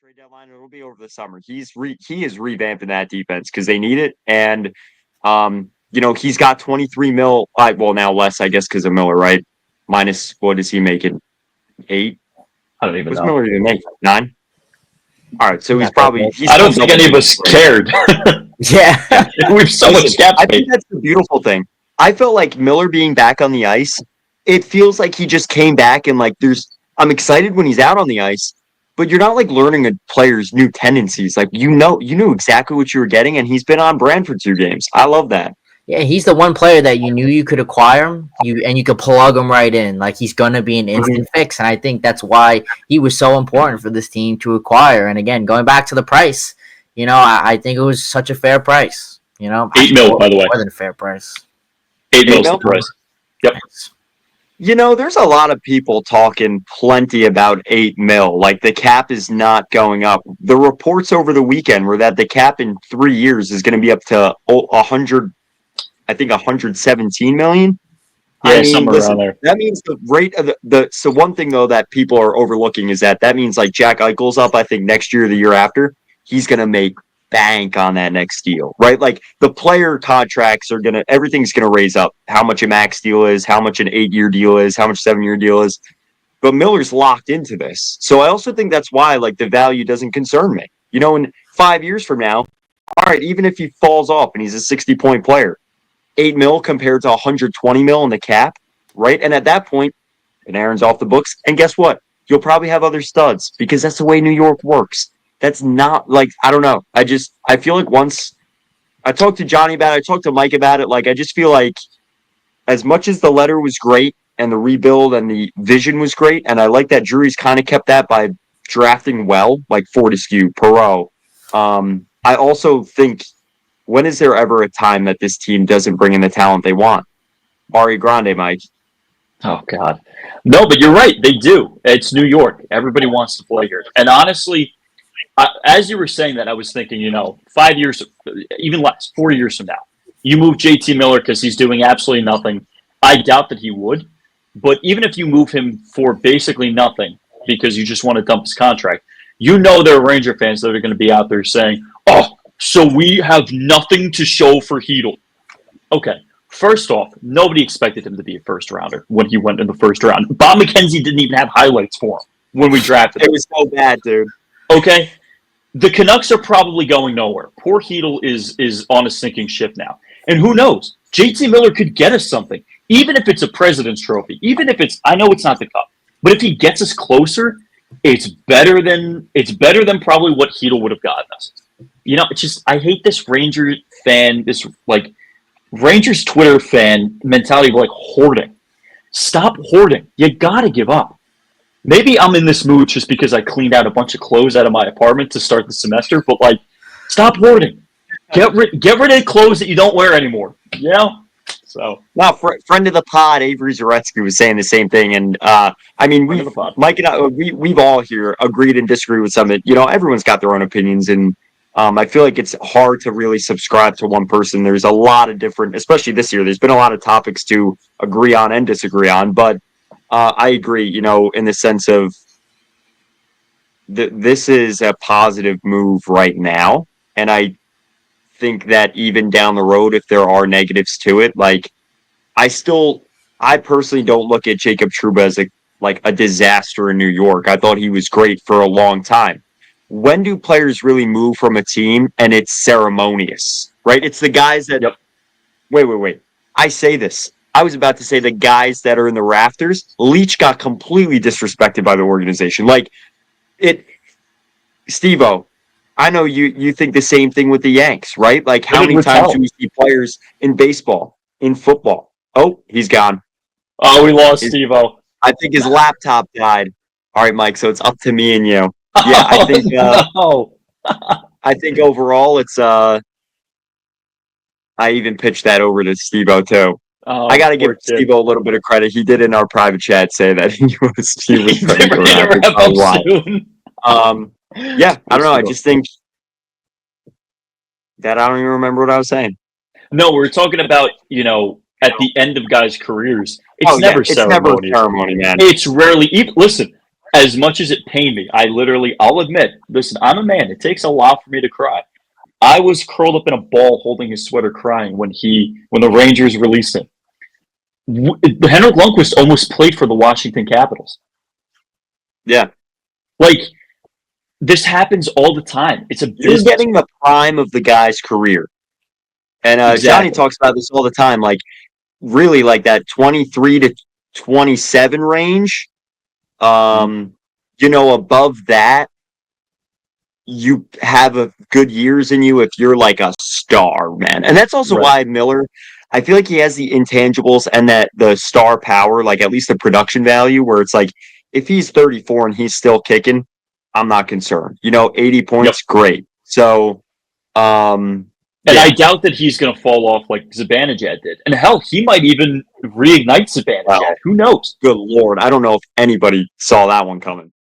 trade deadline. It'll be over the summer. He is revamping that defense because they need it. And he's got 23 mil. Well, now less, I guess, because of Miller, right? Minus what is he making? 8. I don't even What's know. Miller even make? 9. All right, so he's I don't think any of us cared. Yeah. We've so much cap I space. think that's the beautiful thing. I felt like Miller being back on the ice, it feels like he just came back and I'm excited when he's out on the ice, but you're not like learning a player's new tendencies. Like you knew exactly what you were getting, and he's been on brand for 2 games. I love that. Yeah, he's the one player that you knew you could acquire him, and you could plug him right in. Like he's gonna be an instant fix, and I think that's why he was so important for this team to acquire. And again, going back to the price, I think it was such a fair price. 8 mil, by the way. More than a fair price. 8 mil is the price. Yep. There's a lot of people talking plenty about 8 mil. Like the cap is not going up. The reports over the weekend were that the cap in 3 years is going to be up to 117 million. Yeah, somewhere around there. That means the rate of so one thing though that people are overlooking is that means like Jack Eichel's up, I think next year or the year after, he's going to make bank on that next deal, right? Like the player contracts everything's going to raise up. How much a max deal is, how much an 8-year deal is, how much 7-year deal is. But Miller's locked into this. So I also think that's why like the value doesn't concern me. In 5 years from now, all right, even if he falls off and he's a 60-point player, 8 mil compared to 120 mil in the cap, right? And at that point, Panarin's off the books. And guess what? You'll probably have other studs because that's the way New York works. That's not like, I don't know. I feel like once I talked to Johnny about it, I talked to Mike about it. Like, I just feel like as much as the letter was great and the rebuild and the vision was great, and I like that Drury's kind of kept that by drafting well, like Fortescue, Perreault. I also think, when is there ever a time that this team doesn't bring in the talent they want? Ari Grande, Mike. Oh, God. No, but you're right. They do. It's New York. Everybody wants to play here. And honestly, as you were saying that, I was thinking, 5 years, even less, 4 years from now, you move J.T. Miller because he's doing absolutely nothing. I doubt that he would. But even if you move him for basically nothing because you just want to dump his contract, there are Ranger fans that are going to be out there saying, oh, so we have nothing to show for Chytil. Okay, first off, nobody expected him to be a first rounder when he went in the first round. Bob McKenzie didn't even have highlights for him when we drafted him. It was so bad, dude. Okay, the Canucks are probably going nowhere. Poor Chytil is on a sinking ship now. And who knows? JT Miller could get us something, even if it's a President's Trophy, even if I know it's not the Cup, but if he gets us closer, it's better than probably what Chytil would have gotten us. It's just, I hate this Ranger fan, this Rangers Twitter fan mentality of hoarding. Stop hoarding. You gotta give up. Maybe I'm in this mood just because I cleaned out a bunch of clothes out of my apartment to start the semester, but stop hoarding. Get rid of clothes that you don't wear anymore. So now, friend of the pod, Avery Zaretsky was saying the same thing, and Mike and I, we've all here agreed and disagreed with some of it. Everyone's got their own opinions, and I feel like it's hard to really subscribe to one person. There's a lot of different, especially this year, there's been a lot of topics to agree on and disagree on. But I agree, in the sense of this is a positive move right now. And I think that even down the road, if there are negatives to it, I personally don't look at Jacob Trouba as a disaster in New York. I thought he was great for a long time. When do players really move from a team and it's ceremonious, right? It's the guys that... Yep. Wait. I say this. I was about to say the guys that are in the rafters. Leach got completely disrespected by the organization. Steve-O, I know you think the same thing with the Yanks, right? How many times do we see players in baseball, in football? Oh, he's gone. Oh, we lost Steve-O. I think his laptop died. All right, Mike, so it's up to me and you. Yeah, I think I think overall it's I even pitched that over to Steve-O too. Oh, I got to give Steve-O a little bit of credit. He did in our private chat say that he was ready to wrap up. Yeah, I don't know. I just think that I don't even remember what I was saying. No, we're talking about, at the end of guys' careers. It's never ceremony, man. It's rarely even. Listen, as much as it pained me, I'll admit, listen, I'm a man. It takes a lot for me to cry. I was curled up in a ball holding his sweater crying when the Rangers released him. Henrik Lundqvist almost played for the Washington Capitals. Yeah. Like, this happens all the time. It's a You're business. getting the prime of the guy's career. And Exactly. Johnny talks about this all the time, like really like that 23 to 27 range. Above that, you have a good years in you if you're like a star, man. And that's also why Miller, I feel like he has the intangibles and that the star power, like at least the production value, where it's like if he's 34 and he's still kicking, I'm not concerned. 80 points, great. So, and I doubt that he's going to fall off like Zibanejad did. And hell, he might even reignite Zibanejad. Who knows? Good Lord. I don't know if anybody saw that one coming.